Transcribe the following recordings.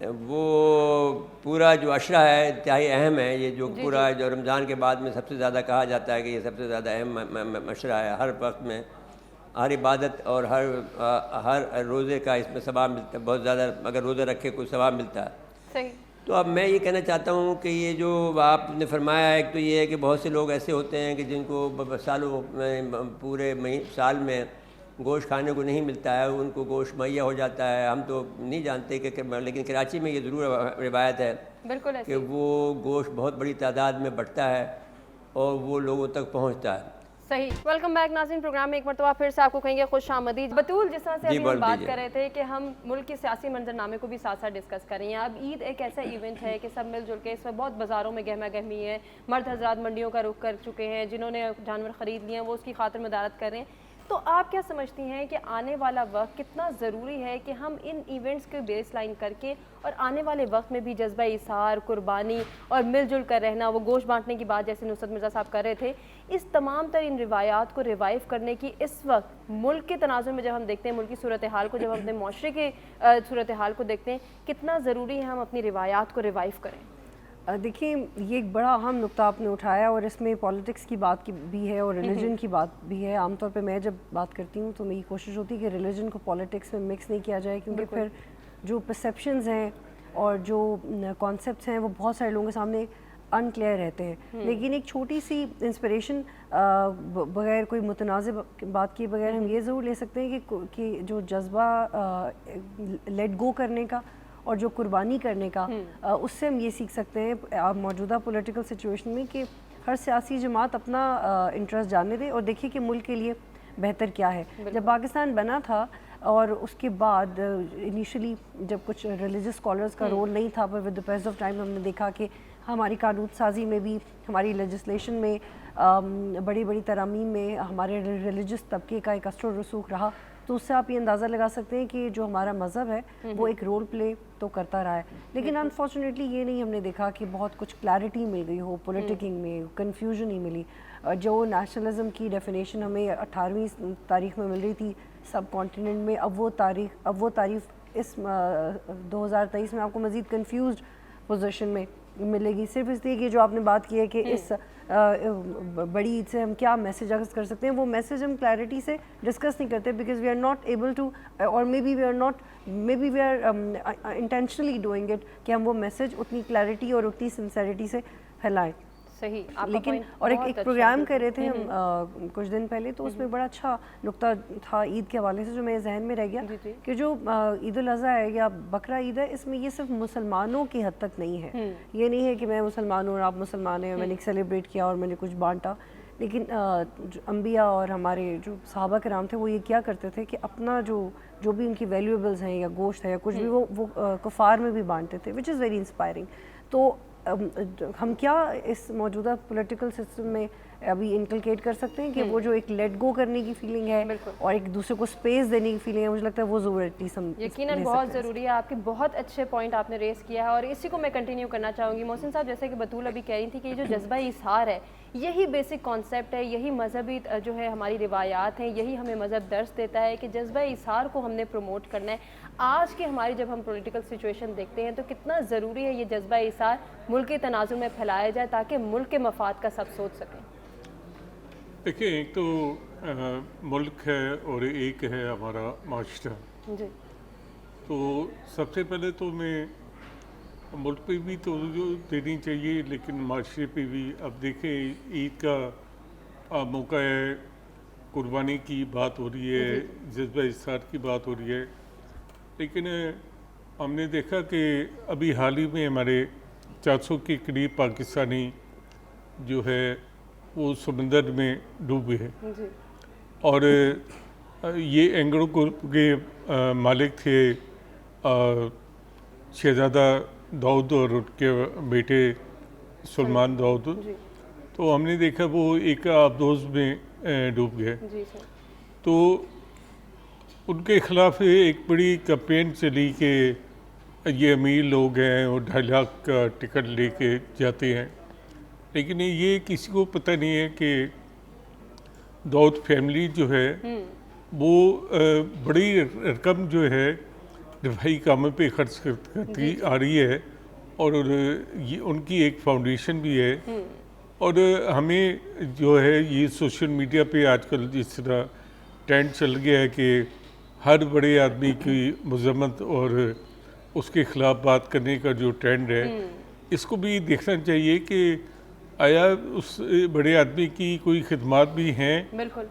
وہ پورا جو عشرہ ہے انتہائی اہم ہے. یہ جو پورا جو رمضان کے بعد میں سب سے زیادہ کہا جاتا ہے کہ یہ سب سے زیادہ اہم عشرہ ہے. ہر وقت میں ہر عبادت اور ہر روزے کا اس میں ثواب ملتا ہے بہت زیادہ. اگر روزہ رکھے کوئی ثواب ملتا ہے. صحیح. تو اب میں یہ کہنا چاہتا ہوں کہ یہ جو آپ نے فرمایا ہے، ایک تو یہ ہے کہ بہت سے لوگ ایسے ہوتے ہیں کہ جن کو سالوں پورے سال میں گوشت کھانے کو نہیں ملتا ہے، ان کو گوشت مہیا ہو جاتا ہے. ہم تو نہیں جانتے کہ لیکن کراچی میں یہ ضرور روایت ہے بالکل کہ وہ گوشت بہت بڑی تعداد میں بڑھتا ہے اور وہ لوگوں تک پہنچتا ہے. صحیح. ویلکم بیک ناظرین، پروگرام میں ایک مرتبہ پھر سے آپ کو کہیں گے خوش آمدید. بطول، جس طرح سے ابھی ہم بات کر رہے تھے کہ ہم ملک کے سیاسی منظرنامے کو بھی ساتھ ساتھ ڈسکس کر رہے ہیں. اب عید ایک ایسا ایونٹ ہے کہ سب مل جل کے اس میں بہت بازاروں میں گہما گہمی ہے. مرد حضرات منڈیوں کا رخ کر چکے ہیں، جنہوں نے جانور خرید لیے ہیں وہ اس کی خاطر مدارت کر رہے ہیں. تو آپ کیا سمجھتی ہیں کہ آنے والا وقت کتنا ضروری ہے کہ ہم ان ایونٹس کے بیس لائن کر کے اور آنے والے وقت میں بھی جذبہ ایثار، قربانی اور مل جل کر رہنا، وہ گوشت بانٹنے کی بات جیسے نصرت مرزا صاحب کر رہے تھے، اس تمام ترین روایات کو ریوائیو کرنے کی اس وقت ملک کے تناظر میں جب ہم دیکھتے ہیں، ملک کی صورتحال کو، جب ہم اپنے معاشرے کے صورتحال کو دیکھتے ہیں، کتنا ضروری ہے ہم اپنی روایات کو ریوائیو کریں؟ دیکھیں، یہ ایک بڑا اہم نقطہ آپ نے اٹھایا اور اس میں پولیٹکس کی بات بھی ہے اور ریلیجن کی بات بھی ہے. عام طور پہ میں جب بات کرتی ہوں تو میری کوشش ہوتی ہے کہ ریلیجن کو پولیٹکس میں مکس نہیں کیا جائے، کیونکہ پھر جو پرسیپشنز ہیں اور جو کانسیپٹس ہیں وہ بہت سارے لوگوں کے سامنے ان کلیئر رہتے ہیں. لیکن ایک چھوٹی سی انسپریشن بغیر کوئی متنازع بات کیے بغیر ہم یہ ضرور لے سکتے ہیں کہ جو جذبہ لیٹ گو کرنے کا اور جو قربانی کرنے کا، اس سے ہم یہ سیکھ سکتے ہیں موجودہ پولیٹیکل سچویشن میں کہ ہر سیاسی جماعت اپنا انٹرسٹ جاننے دے اور دیکھے کہ ملک کے لیے بہتر کیا ہے. جب پاکستان بنا تھا اور اس کے بعد انیشلی جب کچھ ریلیجس اسکالرس کا رول نہیں تھا، پر with the pace of time ہم نے دیکھا کہ ہماری قانون سازی میں بھی، ہماری لیجسلیشن میں، بڑی بڑی ترامیم میں ہمارے ریلیجس طبقے کا ایک اثر و رسوخ رہا. تو اس سے آپ یہ اندازہ لگا سکتے ہیں کہ جو ہمارا مذہب ہے وہ ایک رول پلے تو کرتا رہا ہے. لیکن انفارچونیٹلی یہ نہیں ہم نے دیکھا کہ بہت کچھ کلیئرٹی مل گئی ہو پولیٹکنگ میں، کنفیوژن ہی ملی. جو نیشنلزم کی ڈیفینیشن ہمیں 18ویں تاریخ میں مل رہی تھی سب کانٹیننٹ میں، اب وہ تعریف اس 2023 میں آپ کو مزید کنفیوزڈ پوزیشن میں ملے گی. صرف اس لیے کہ جو آپ نے بات کی ہے کہ اس بڑی عید سے ہم کیا میسیج اخذ کر سکتے ہیں، وہ میسیج ہم کلیئرٹی سے ڈسکس نہیں کرتے because we are not able to, اور maybe we are intentionally doing it کہ ہم وہ میسیج اتنی کلیئرٹی اور اتنی سنسیریٹی سے پھیلائیں. صحیح. لیکن اور ایک پروگرام کر رہے تھے ہم کچھ دن پہلے، تو اس میں بڑا اچھا نقطہ تھا عید کے حوالے سے جو میرے ذہن میں رہ گیا کہ جو عید الاضحیٰ ہے یا بقرہ عید ہے، اس میں یہ صرف مسلمانوں کی حد تک نہیں ہے. یہ نہیں ہے کہ میں مسلمان ہوں اور آپ مسلمان ہیں، میں نے سیلیبریٹ کیا اور میں نے کچھ بانٹا. لیکن انبیاء اور ہمارے جو صحابہ کرام تھے وہ یہ کیا کرتے تھے کہ اپنا جو بھی ان کی ویلیویبلز ہیں یا گوشت ہے یا کچھ بھی وہ کفار میں بھی بانٹتے تھے، وچ از ویری انسپائرنگ. تو ہم کیا اس موجودہ پولیٹیکل سسٹم میں ابھی انکلکیٹ کر سکتے ہیں کہ وہ جو ایک لیٹ گو کرنے کی فیلنگ ہے اور ایک دوسرے کو سپیس دینے کی فیلنگ ہے، مجھے لگتا ہے وہ ضرورتی یقیناً بہت ضروری ہے. آپ کے بہت اچھے پوائنٹ آپ نے ریز کیا ہے اور اسی کو میں کنٹینیو کرنا چاہوں گی. محسن صاحب، جیسے کہ بطول ابھی کہہ رہی تھی کہ یہ جو جذبہ ایثار ہے، یہی بیسک کانسیپٹ ہے، یہی مذہبی جو ہے ہماری روایات ہیں، یہی ہمیں مذہب درس دیتا ہے کہ جذبہ ایثار کو ہم نے پروموٹ کرنا ہے. آج کے ہماری جب ہم پولیٹیکل سچویشن دیکھتے ہیں تو کتنا ضروری ہے یہ جذبہ ایثار ملک کے تناظر میں پھیلایا جائے تاکہ ملک کے مفاد کا سب سوچ سکیں. دیکھیں، ایک تو ملک ہے اور ایک ہے ہمارا معاشرہ. جی. تو سب سے پہلے تو میں ملک پہ بھی توجہ دینی چاہیے لیکن معاشرے پہ بھی. اب دیکھیں، عید کا موقع ہے، قربانی کی بات ہو رہی ہے، جذبہ اثار کی بات ہو رہی ہے، لیکن ہم نے دیکھا کہ ابھی حال ہی میں ہمارے 400 کے قریب پاکستانی جو ہے وہ سمندر میں ڈوب گئے. اور یہ اینگڑو گروپ کے مالک تھے شہزادہ داؤد اور ان کے بیٹے سلمان داؤد. تو ہم نے دیکھا وہ ایک آبدوز میں ڈوب گئے. تو ان کے خلاف ایک بڑی کمپین چلی کہ یہ امیر لوگ ہیں اور 2.5 لاکھ کا ٹکٹ لے کے جاتے ہیں، لیکن یہ کسی کو پتہ نہیں ہے کہ داؤد فیملی جو ہے وہ بڑی رقم جو ہے دفاعی کاموں پہ خرچ کرتی آ رہی ہے اور یہ ان کی ایک فاؤنڈیشن بھی ہے. اور ہمیں جو ہے یہ سوشل میڈیا پہ آج کل جس طرح ٹرینڈ چل گیا ہے کہ ہر بڑے آدمی کی مذمت اور اس کے خلاف بات کرنے کا جو ٹرینڈ ہے اس کو بھی دیکھنا چاہیے کہ آیا اس بڑے آدمی کی کوئی خدمات بھی ہیں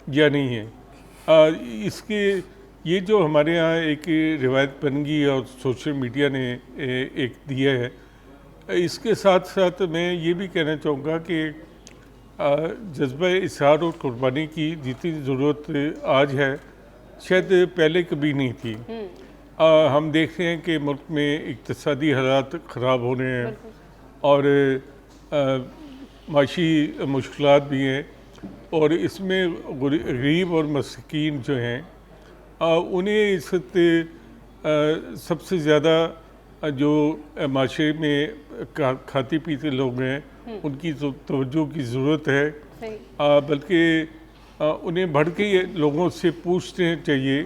یا نہیں ہیں. اس کے یہ جو ہمارے ہاں ایک روایت بن گئی اور سوشل میڈیا نے ایک دیا ہے، اس کے ساتھ ساتھ میں یہ بھی کہنا چاہوں گا کہ جذبہ اظہار اور قربانی کی جتنی ضرورت آج ہے شاید پہلے کبھی نہیں تھی. ہم دیکھتے ہیں کہ ملک میں اقتصادی حالات خراب ہو رہے ہیں اور معاشی مشکلات بھی ہیں، اور اس میں غریب اور مسکین جو ہیں انہیں اس وقت سب سے زیادہ جو معاشرے میں کھاتے پیتے لوگ ہیں ان کی توجہ کی ضرورت ہے. بلکہ انہیں بڑھ کے لوگوں سے پوچھنے چاہیے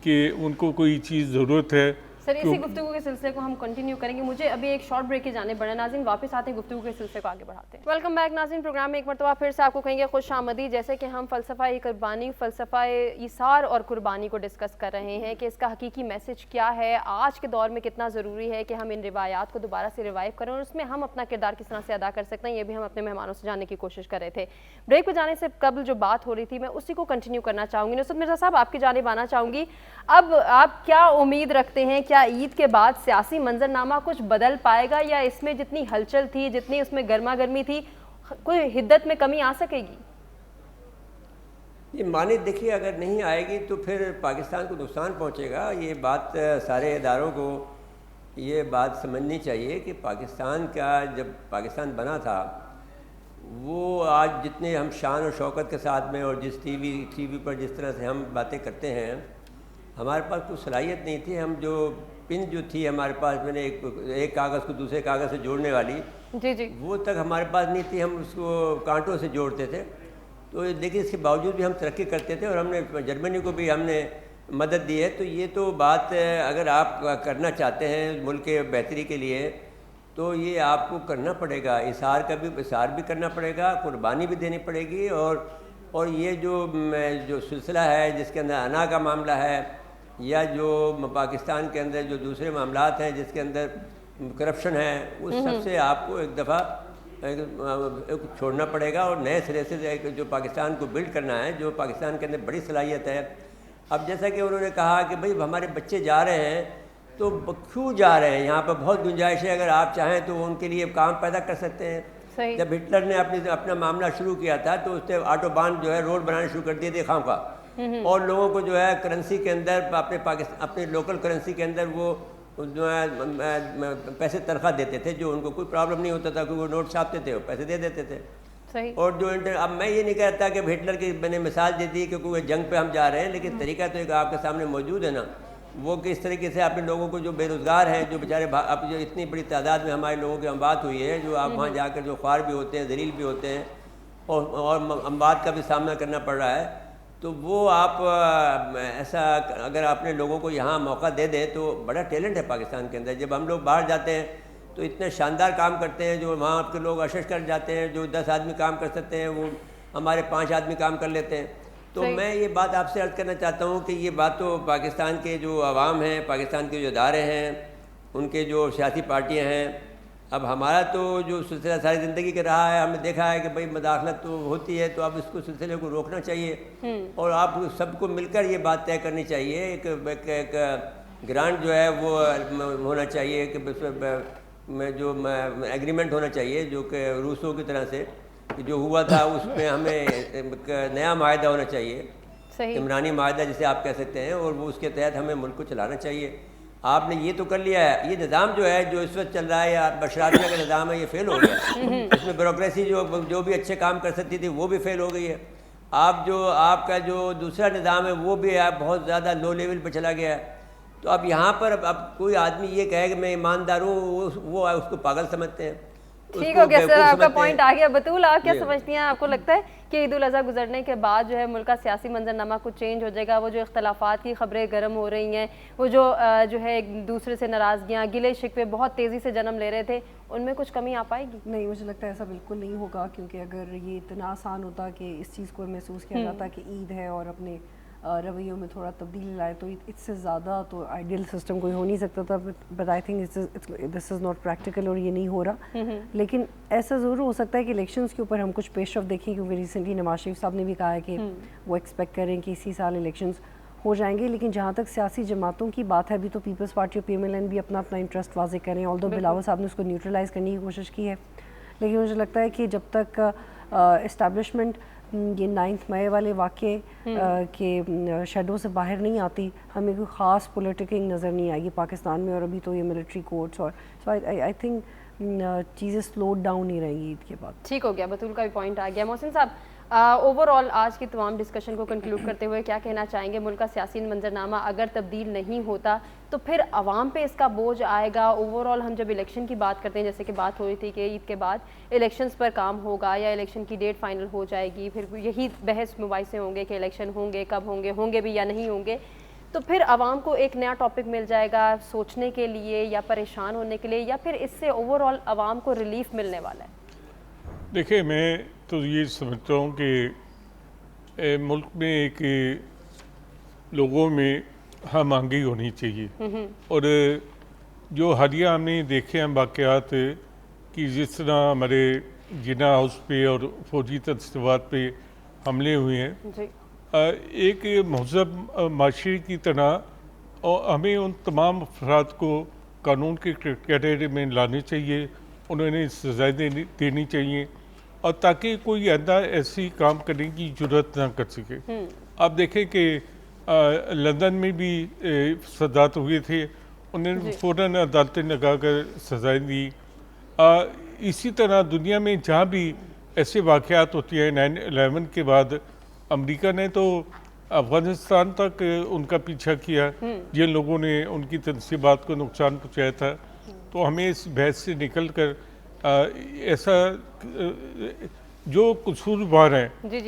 کہ ان کو کوئی چیز ضرورت ہے. سر اسی گفتگو کے سلسلے کو ہم کنٹینیو کریں گے. مجھے ابھی ایک شارٹ بریک کی جانب بڑھنا. ناظرین واپس آتے ہیں گفتگو کے سلسلے کو آگے بڑھاتے ہیں. ویلکم بیک ناظرین. پروگرام میں ایک مرتبہ پھر سے آپ کو کہیں گے خوش آمدید. جیسے کہ ہم فلسفہ قربانی، فلسفہ ایثار اور قربانی کو ڈسکس کر رہے ہیں کہ اس کا حقیقی میسج کیا ہے، آج کے دور میں کتنا ضروری ہے کہ ہم ان روایات کو دوبارہ سے ریوائیو کریں اور اس میں ہم اپنا کردار کس طرح سے ادا کر سکتے ہیں. یہ بھی ہم اپنے مہمانوں سے جاننے کی کوشش کر رہے تھے. بریک پہ جانے سے قبل جو بات ہو رہی تھی میں اسی کو کنٹینیو کرنا چاہوں گی. نصرت مرزا صاحب آپ کی جانب آنا چاہوں گی. اب آپ کیا امید رکھتے ہیں، کیا عید کے بعد سیاسی منظرنامہ کچھ بدل پائے گا، یا اس میں جتنی ہلچل تھی، جتنی اس میں گرما گرمی تھی، کوئی حدت میں کمی آ سکے گی؟ یہ مانند دیکھیے اگر نہیں آئے گی تو پھر پاکستان کو نقصان پہنچے گا. یہ بات سارے اداروں کو یہ بات سمجھنی چاہیے کہ پاکستان کا جب پاکستان بنا تھا وہ آج جتنے ہم شان و شوکت کے ساتھ میں اور جس ٹی وی پر جس طرح سے ہم باتیں کرتے ہیں، ہمارے پاس کوئی صلاحیت نہیں تھی. ہم جو پن جو تھی ہمارے پاس، میں نے ایک کاغذ کو دوسرے کاغذ سے جوڑنے والی، جی وہ تک ہمارے پاس نہیں تھی. ہم اس کو کانٹوں سے جوڑتے تھے. تو لیکن اس کے باوجود بھی ہم ترقی کرتے تھے اور ہم نے جرمنی کو بھی ہم نے مدد دی ہے. تو یہ تو بات اگر آپ کرنا چاہتے ہیں ملک کے بہتری کے لیے تو یہ آپ کو کرنا پڑے گا. اظہار بھی کرنا پڑے گا، قربانی بھی دینی پڑے گی. اور یہ جو سلسلہ ہے جس کے اندر انا کا معاملہ ہے، یا جو پاکستان کے اندر جو دوسرے معاملات ہیں جس کے اندر کرپشن ہے، اس سب سے آپ کو ایک دفعہ چھوڑنا پڑے گا اور نئے سرے سے جو پاکستان کو بلڈ کرنا ہے، جو پاکستان کے اندر بڑی صلاحیت ہے. اب جیسا کہ انہوں نے کہا کہ بھئی ہمارے بچے جا رہے ہیں تو کیوں جا رہے ہیں، یہاں پر بہت گنجائش ہے، اگر آپ چاہیں تو ان کے لیے کام پیدا کر سکتے ہیں. جب ہٹلر نے اپنا معاملہ شروع کیا تھا تو اس نے آٹو بان جو ہے روڈ بنانے شروع کر دیے تھے خواہ اور لوگوں کو جو ہے کرنسی کے اندر اپنے لوکل کرنسی کے اندر وہ جو ہے پیسے تنخواہ دیتے تھے، جو ان کو کوئی پرابلم نہیں ہوتا تھا کیونکہ وہ نوٹ چھاپتے تھے، وہ پیسے دے دیتے تھے. اور جو اب میں یہ نہیں کہتا کہ ہٹلر کی میں نے مثال دے دی کہ کوئی جنگ پہ ہم جا رہے ہیں، لیکن طریقہ تو ایک آپ کے سامنے موجود ہے نا، وہ کس طریقے سے اپنے لوگوں کو جو بے روزگار ہیں، جو بیچارے اب جو اتنی بڑی تعداد میں ہمارے لوگوں کی اموات ہوئی ہے، جو آپ وہاں جا کر جو خوار بھی ہوتے ہیں، ذلیل بھی ہوتے ہیں اور اموات کا بھی سامنا کرنا پڑ رہا ہے. تو وہ آپ ایسا اگر اپنے لوگوں کو یہاں موقع دے دیں تو بڑا ٹیلنٹ ہے پاکستان کے اندر. جب ہم لوگ باہر جاتے ہیں تو اتنے شاندار کام کرتے ہیں، جو وہاں کے لوگ اشش کر جاتے ہیں، جو 10 آدمی کام کر سکتے ہیں وہ ہمارے 5 آدمی کام کر لیتے ہیں. تو میں یہ بات آپ سے عرض کرنا چاہتا ہوں کہ یہ بات تو پاکستان کے جو عوام ہیں، پاکستان کے جو ادارے ہیں، ان کے جو سیاسی پارٹیاں ہیں، اب ہمارا تو جو سلسلہ ساری زندگی کا رہا ہے، ہم نے دیکھا ہے کہ بھئی مداخلت تو ہوتی ہے، تو اب اس کو سلسلے کو روکنا چاہیے اور آپ سب کو مل کر یہ بات طے کرنی چاہیے. ایک گرانٹ جو ہے وہ ہونا چاہیے کہ جو ایگریمنٹ ہونا چاہیے، جو کہ روسوں کی طرح سے جو ہوا تھا اس میں ہمیں ایک نیا معاہدہ ہونا چاہیے، عمرانی معاہدہ جسے آپ کہہ سکتے ہیں، اور وہ اس کے تحت ہمیں ملک کو چلانا چاہیے. آپ نے یہ تو کر لیا ہے. یہ نظام جو ہے جو اس وقت چل رہا ہے یا بشراتیہ کا نظام ہے، یہ فیل ہو گیا. اس میں بیوروکریسی جو بھی اچھے کام کر سکتی تھی وہ بھی فیل ہو گئی ہے. آپ کا جو دوسرا نظام ہے وہ بھی بہت زیادہ لو لیول پہ چلا گیا ہے. تو اب یہاں پر اب کوئی آدمی یہ کہے کہ میں ایماندار ہوں، وہ اس کو پاگل سمجھتے ہیں. ٹھیک ہو گیا سر, آپ کا پوائنٹ آ گیا. بطول, آپ کیا جی. سمجھتی ہیں, آپ کو لگتا ہے کہ عید الاضحیٰ گزرنے کے بعد جو ہے ملک کا سیاسی منظرنامہ کچھ چینج ہو جائے گا؟ وہ جو اختلافات کی خبریں گرم ہو رہی ہیں, وہ جو ہے ایک دوسرے سے ناراضگیاں, گلے شکوے بہت تیزی سے جنم لے رہے تھے, ان میں کچھ کمی آ پائے گی؟ نہیں, مجھے لگتا ہے ایسا بالکل نہیں ہوگا, کیونکہ اگر یہ اتنا آسان ہوتا کہ اس چیز کو محسوس کیا جاتا کہ عید ہے اور اپنے رویوں میں تھوڑا تبدیلی لائے, تو اس سے زیادہ تو آئیڈیل سسٹم کوئی ہو نہیں سکتا تھا. But I think this is not practical, اور یہ نہیں ہو رہا. لیکن ایسا ضرور ہو سکتا ہے کہ الیکشنز کے اوپر ہم کچھ پیش رفت دیکھیں, کیونکہ ریسنٹلی نواز شریف صاحب نے بھی کہا ہے کہ وہ ایکسپیکٹ کریں کہ اسی سال الیکشنز ہو جائیں گے. لیکن جہاں تک سیاسی جماعتوں کی بات ہے, ابھی تو پیپلز پارٹی اور پی ایم ایل این بھی اپنا انٹرسٹ واضح کریں, آلدو بلاول صاحب نے اس کو نیوٹرلائز کرنے کی کوشش کی ہے. لیکن مجھے لگتا ہے کہ جب تک اسٹیبلشمنٹ یہ 9 مئی والے واقعے کے شیڈو سے باہر نہیں آتی, ہمیں کوئی خاص پولیٹکنگ نظر نہیں آئے گی پاکستان میں. اور ابھی تو یہ ملٹری کورٹس, اور سو آئی تھنک چیزیں سلوڈ ڈاؤن ہی رہیں گی عید کے بعد. ٹھیک ہو گیا, بطول کا بھی پوائنٹ آ گیا. محسن صاحب, اوور آل آج کی تمام ڈسکشن کو کنکلوڈ کرتے ہوئے کیا کہنا چاہیں گے؟ ملک کا سیاسی منظرنامہ اگر تبدیل نہیں ہوتا تو پھر عوام پہ اس کا بوجھ آئے گا. اوور آل ہم جب الیکشن کی بات کرتے ہیں, جیسے کہ بات ہو رہی تھی کہ عید کے بعد الیکشنز پر کام ہوگا یا الیکشن کی ڈیٹ فائنل ہو جائے گی, پھر یہی بحث مباحثے ہوں گے کہ الیکشن ہوں گے, کب ہوں گے بھی یا نہیں ہوں گے, تو پھر عوام کو ایک نیا ٹاپک مل جائے گا سوچنے کے لیے یا پریشان ہونے کے لیے, یا پھر اس سے اوور آل عوام کو ریلیف ملنے والا ہے؟ دیکھیں, میں تو یہ سمجھتا ہوں کہ ملک میں ایک لوگوں میں ہم آہنگی ہونی چاہیے. اور جو حالیہ ہم نے دیکھے ہیں واقعات کہ جس طرح ہمارے جنا ہاؤس پہ اور فوجی تنصیبات پہ حملے ہوئے ہیں, جی, ایک مہذب معاشرے کی طرح ہمیں ان تمام افراد کو قانون کے کیٹیگری میں لانے چاہیے, انہیں سزائیں دینی چاہیے, اور تاکہ کوئی آئندہ ایسی کام کرنے کی جرات نہ کر سکے. آپ دیکھیں کہ لندن میں بھی فسادات ہوئے تھے, انہوں نے فوراً عدالتیں لگا کر سزائیں دی. اسی طرح دنیا میں جہاں بھی ایسے واقعات ہوتی ہیں, 9/11 کے بعد امریکہ نے تو افغانستان تک ان کا پیچھا کیا جن لوگوں نے ان کی تنصیبات کو نقصان پہنچایا تھا. تو ہمیں اس بحث سے نکل کر ایسا جو قصوروار ہیں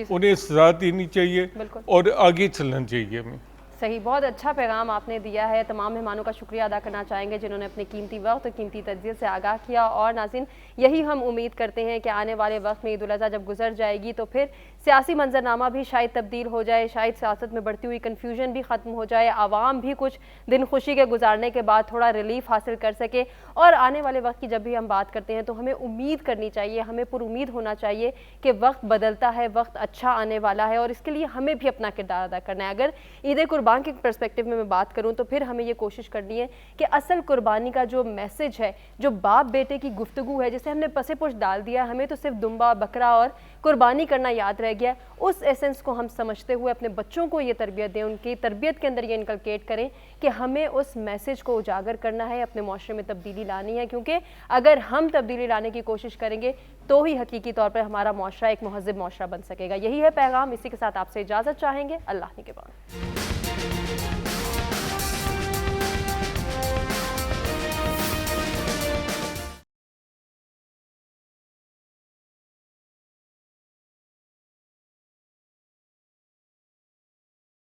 انہیں سزا دینی چاہیے اور آگے چلنا چاہیے ہمیں. صحیح, بہت اچھا پیغام آپ نے دیا ہے. تمام مہمانوں کا شکریہ ادا کرنا چاہیں گے جنہوں نے اپنے قیمتی وقت اور قیمتی تجزیے سے آگاہ کیا. اور ناظرین, یہی ہم امید کرتے ہیں کہ آنے والے وقت میں عید الاضحیٰ جب گزر جائے گی تو پھر سیاسی منظرنامہ بھی شاید تبدیل ہو جائے, شاید سیاست میں بڑھتی ہوئی کنفیوژن بھی ختم ہو جائے, عوام بھی کچھ دن خوشی کے گزارنے کے بعد تھوڑا ریلیف حاصل کر سکے. اور آنے والے وقت کی جب بھی ہم بات کرتے ہیں تو ہمیں امید کرنی چاہیے, ہمیں پر امید ہونا چاہیے کہ وقت بدلتا ہے, وقت اچھا آنے والا ہے, اور اس کے لیے ہمیں بھی اپنا کردار ادا کرنا ہے. اگر عید قربان کے پرسپیکٹیو میں بات کروں تو پھر ہمیں یہ کوشش کرنی ہے کہ اصل قربانی کا جو میسج ہے, جو باپ بیٹے کی گفتگو ہے, جسے ہم نے پسے پوش ڈال دیا, ہمیں تو صرف دمبا بکرا اور قربانی کرنا یاد رہ گیا, اس ایسنس کو ہم سمجھتے ہوئے اپنے بچوں کو یہ تربیت دیں, ان کی تربیت کے اندر یہ انکلکیٹ کریں کہ ہمیں اس میسج کو اجاگر کرنا ہے, اپنے معاشرے میں تبدیلی لانی ہے. کیونکہ اگر ہم تبدیلی لانے کی کوشش کریں گے تو ہی حقیقی طور پر ہمارا معاشرہ ایک مہذب معاشرہ بن سکے گا. یہی ہے پیغام, اسی کے ساتھ آپ سے اجازت چاہیں گے. اللہ نگہبان.